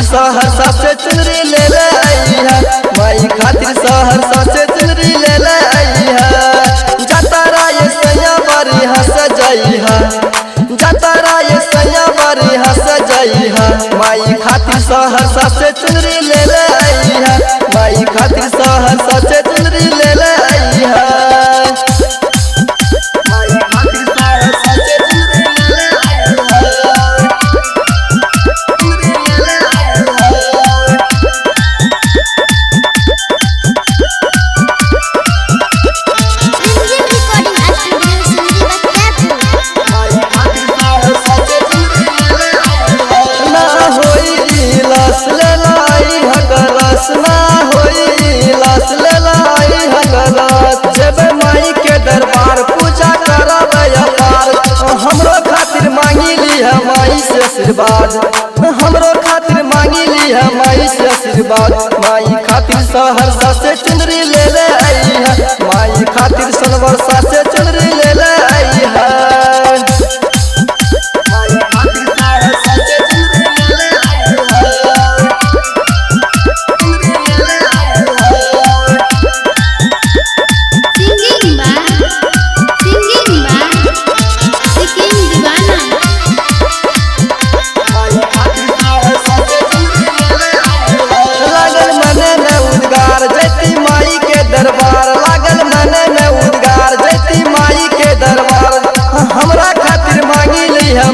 सहरसा से चुनरी ले ले आई है, माई खातिर सहरसा से चुनरी ले ले आई है। जतारा ये सैया बड़ी हंस जाई है, जतारा ये सैया बड़ी हंस जाई है, माई खातिर सहरसा से चुनरी ले ले आई है, माई खातिर सहरसा से चुनरी ले ले आई है। हमरो खातिर मांगी ली है माई से आशीर्वाद, हमरो खातिर मांगी ली है माई से आशीर्वाद, माई खातिर सहरसा से चुनरी ले ले आई है, माई खातिर सोनबरसा से चुनरी ले ले आई है।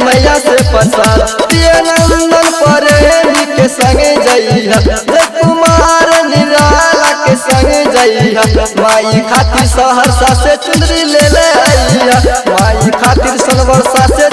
मैया से पसार नंदन प्रेमी के संगे जइहा, कुमार निराला के संगे जइहा, माई खातिर सहरसा से चुनरी ले ले आई है, माई खातिर सोनबरसा से